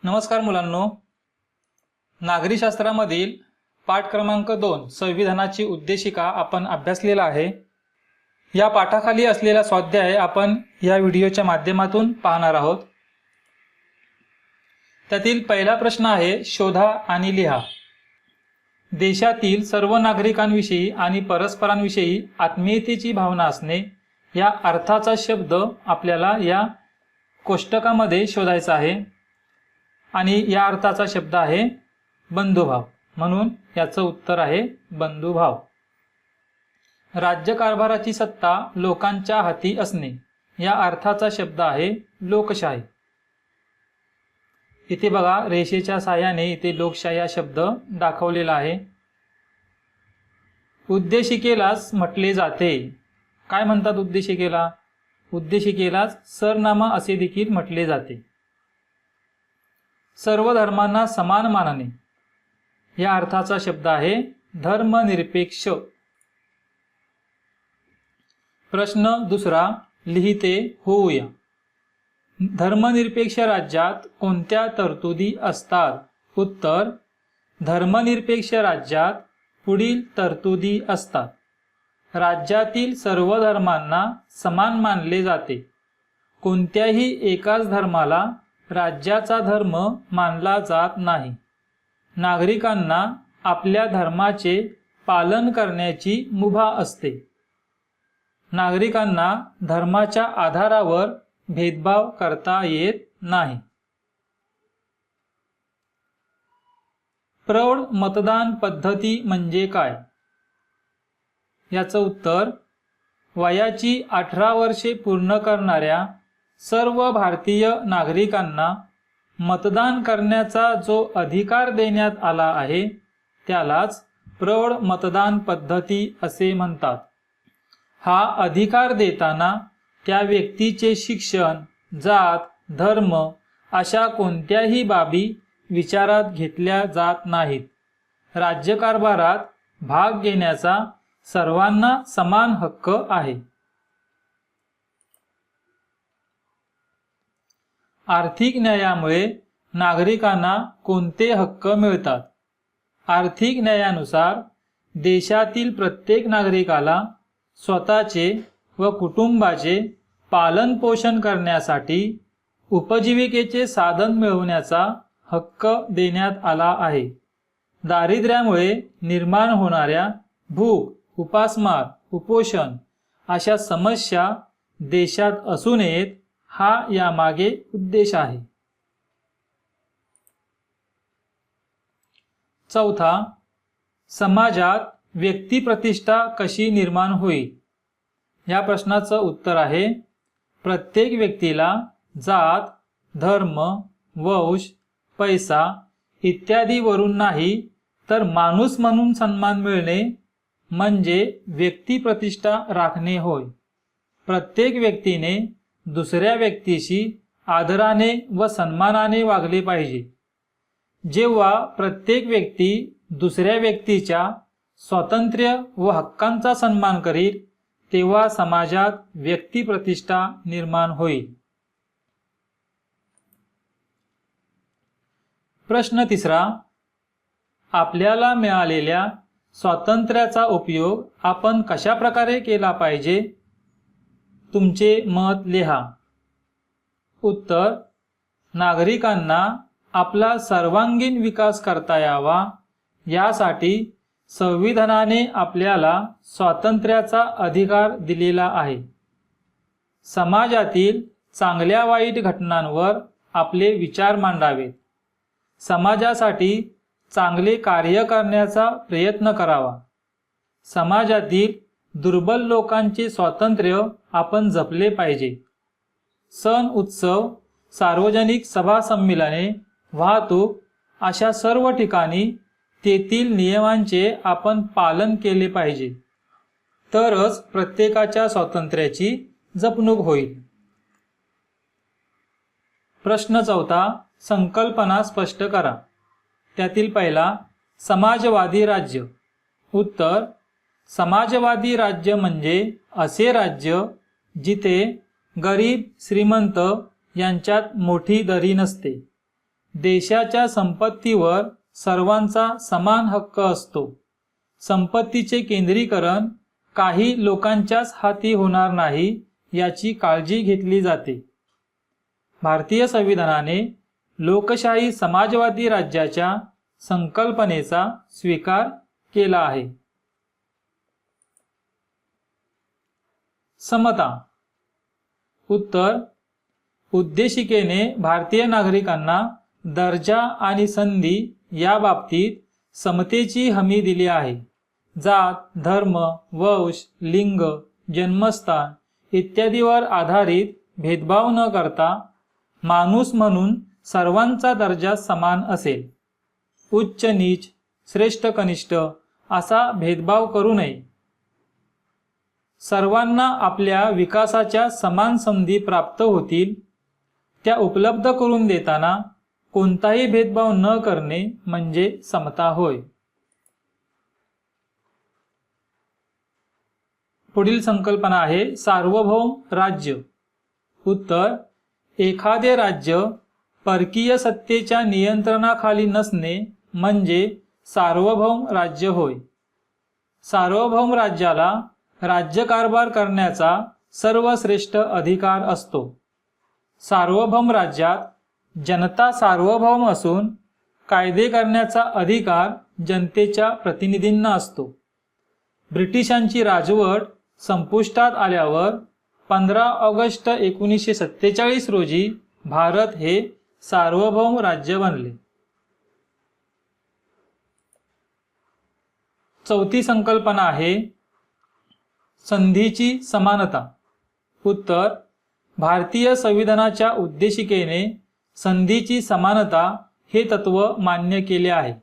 नमस्कार मुलांनो, नागरिकशास्त्रामधील पाठ क्रमांक 2 संविधानाची उद्देशिका आपण अभ्यासलेला आहे। या पाठाखाली असलेला स्वाध्याय आपण या व्हिडिओच्या माध्यमातून पाहणार आहोत। त्यातील पहिला प्रश्न आहे, शोधा आणि लिहा। देशातील सर्व नागरिकांविषयी आणि परस्परांविषयी आत्मीयतेची भावना असणे या अर्थाचा शब्द आपल्याला या कोष्टकामध्ये शोधायचा आहे आणि या अर्थाचा शब्द आहे बंधुभाव, म्हणून याचं उत्तर आहे बंधुभाव। राज्यकारभाराची सत्ता लोकांच्या हाती असणे या अर्थाचा शब्द आहे लोकशाही। इथे बघा, रेषेच्या साहाय्याने इथे लोकशाही हा शब्द दाखवलेला आहे। उद्देशिकेलाच म्हटले जाते। काय म्हणतात उद्देशिकेला? उद्देशिकेलाच सरनामा असे देखील म्हटले जाते। सर्व धर्मांना समान मानणे या अर्थाचा शब्द आहे धर्मनिरपेक्ष। प्रश्न दुसरा, लिहिते होऊया। धर्मनिरपेक्ष राज्यात कोणत्या तरतुदी असतात? उत्तर, धर्मनिरपेक्ष राज्यात पुढील तरतुदी असतात। राज्यातील सर्व धर्मांना समान मानले जाते। कोणत्याही एकाच धर्माला राज्याचा धर्म मानला जात नाही। नागरिकांना आपल्या धर्माचे पालन करण्याची मुभा असते। नागरिकांना धर्माच्या आधारावर भेदभाव करता येत नाही। प्रौढ मतदान पद्धती म्हणजे काय? याचं उत्तर, वयाची 18 वर्षे पूर्ण करणाऱ्या सर्व भारतीय नागरिकांना मतदान करण्याचा जो अधिकार देण्यात आला आहे त्यालाच प्रौढ मतदान पद्धती असे म्हणतात। हा अधिकार देताना त्या व्यक्तीचे शिक्षण, जात, धर्म अशा कोणत्याही बाबी विचारात घेतल्या जात नाहीत। राज्यकारभारात भाग घेण्याचा सर्वांना समान हक्क आहे। आर्थिक न्यायामुळे नागरिकांना कोणते हक्क मिळतात? आर्थिक न्यायानुसार देशातील प्रत्येक नागरिकाला स्वतःचे व कुटुंबाचे पालन पोषण करण्यासाठी उपजीविकेचे साधन मिळवण्याचा हक्क देण्यात आला आहे। दारिद्र्यामुळे निर्माण होणाऱ्या भूक, उपासमार, कुपोषण अशा समस्या देशात असू नयेत हा यामागे उद्देश आहे। चौथा, समाजात व्यक्तिप्रतिष्ठा कशी निर्माण होईल? या प्रश्नाचं उत्तर आहे, प्रत्येक व्यक्तीला जात, धर्म, वंश, पैसा इत्यादी वरून नाही तर माणूस म्हणून सन्मान मिळणे म्हणजे व्यक्तिप्रतिष्ठा राखणे होय। प्रत्येक व्यक्तीने दुसऱ्या व्यक्तीशी आदराने व सन्मानाने वागले पाहिजे। जेव्हा प्रत्येक व्यक्ती दुसऱ्या व्यक्तीच्या स्वातंत्र्य व हक्कांचा सन्मान करील तेव्हा समाजात व्यक्तिप्रतिष्ठा निर्माण होईल। प्रश्न तिसरा, आपल्याला मिळालेल्या स्वातंत्र्याचा उपयोग आपण कशा प्रकारे केला पाहिजे? तुमचे मत लिहा। उत्तर, नागरिकांना आपला सर्वांगीण विकास करता यावा यासाठी संविधानाने आपल्याला स्वातंत्र्याचा अधिकार दिलेला आहे। समाजातील चांगल्या वाईट घटनांवर आपले विचार मांडावेत। समाजासाठी चांगले कार्य करण्याचा प्रयत्न करावा। समाजातील दुर्बल लोकांचे स्वातंत्र्य आपण जपले पाहिजे। सण उत्सव, सार्वजनिक सभा संमेलने, वाहतूक अशा सर्व ठिकाणी तेथील नियमांचे आपण पालन केले पाहिजे, तरच प्रत्येकाच्या स्वातंत्र्याची जपणूक होईल। प्रश्न चौथा, संकल्पना स्पष्ट करा। त्यातील पहिला, समाजवादी राज्य। उत्तर, समाजवादी राज्य म्हणजे असे राज्य जिथे गरीब श्रीमंत यांच्यात मोठी दरी नसते, देशाच्या संपत्तीवर सर्वांचा समान हक्क असतो. संपत्तीचे केंद्रीकरण काही लोकांच्याच हाती होणार नाही याची काळजी घेतली जाते. भारतीय संविधानाने लोकशाही समाजवादी राज्याच्या संकल्पनेचा स्वीकार केला आहे. समता. उत्तर. उद्देशिकेने भारतीय नागरिकांना दर्जा आणि संधी या बाबतीत समतेची हमी दिली आहे. जात, धर्म, वंश, लिंग, जन्मस्थान इत्यादीवर आधारित भेदभाव न करता माणूस म्हणून सर्वांचा दर्जा समान असेल. उच्च नीच, श्रेष्ठ कनिष्ठ असा भेदभाव करू नये. सर्वांना आपल्या विकासाच्या समान संधी प्राप्त होतील त्या उपलब्ध करून देताना कोणताही भेदभाव न करणे म्हणजे समता होय. पुढील संकल्पना आहे सार्वभौम राज्य. उत्तर. एखादे राज्य परकीय सत्तेच्या नियंत्रणाखाली नसणे म्हणजे सार्वभौम राज्य होय. सार्वभौम राज्याला राज्यकारभार करण्याचा सर्वश्रेष्ठ अधिकार असतो. सार्वभौम राज्यात जनता सार्वभौम असून कायदे करण्याचा अधिकार जनतेच्या प्रतिनिधींना असतो. ब्रिटिशांची राजवट संपुष्टात आल्यावर 15 ऑगस्ट 1947 रोजी भारत हे सार्वभौम राज्य बनले. चौथी संकल्पना आहे संधीची समानता. उत्तर. भारतीय संविधानाच्या उद्देशिकेने संधीची समानता हे तत्व मान्य केले आहे.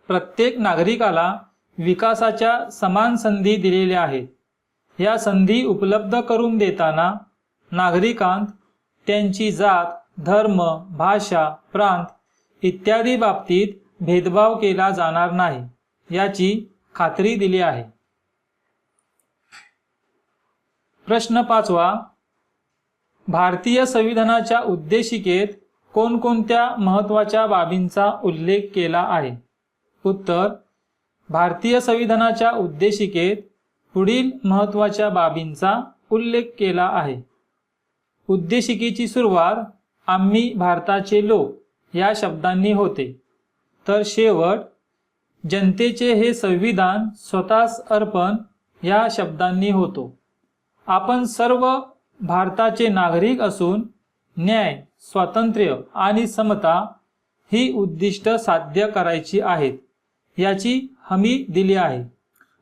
प्रत्येक नागरिकाला विकासाच्या समान संधी दिलेल्या आहेत. या संधी उपलब्ध करून देताना नागरिकांत त्यांची जात, धर्म, भाषा, प्रांत इत्यादी बाबतीत भेदभाव केला जाणार नाही याची खात्री दिली आहे. प्रश्न 5वा. भारतीय संविधानाच्या उद्देशिकेत कोणकोणत्या महत्त्वाच्या बाबींचा उल्लेख केला आहे? उत्तर. भारतीय संविधानाच्या उद्देशिकेत पुढील महत्त्वाच्या बाबींचा उल्लेख केला आहे. उद्देशिकेची सुरुवात आम्ही भारताचे लोक या शब्दांनी होते, तर शेवट जनतेचे हे संविधान स्वतःस अर्पण या शब्दांनी होतो. आपण सर्व भारताचे नागरिक असून न्याय, स्वातंत्र्य आणि समता ही उद्दिष्ट साध्य करायची आहेत याची हमी दिली आहे.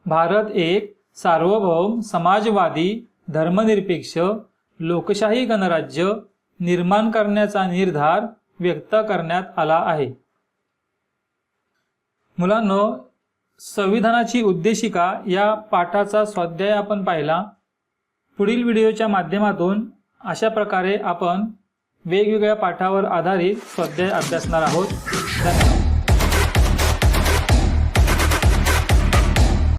भारत एक सार्वभौम, समाजवादी, धर्मनिरपेक्ष, लोकशाही गणराज्य निर्माण करण्याचा निर्धार व्यक्त करण्यात आला आहे. मुलांनो, संविधानाची उद्देशिका या पाठाचा स्वाध्याय आपण पाहिला. पुढील व्हिडिओच्या माध्यमातून अशा प्रकारे आपण वेगवेगळ्या पाठावर आधारित स्वाध्याय अभ्यासणार आहोत. धन्यवाद.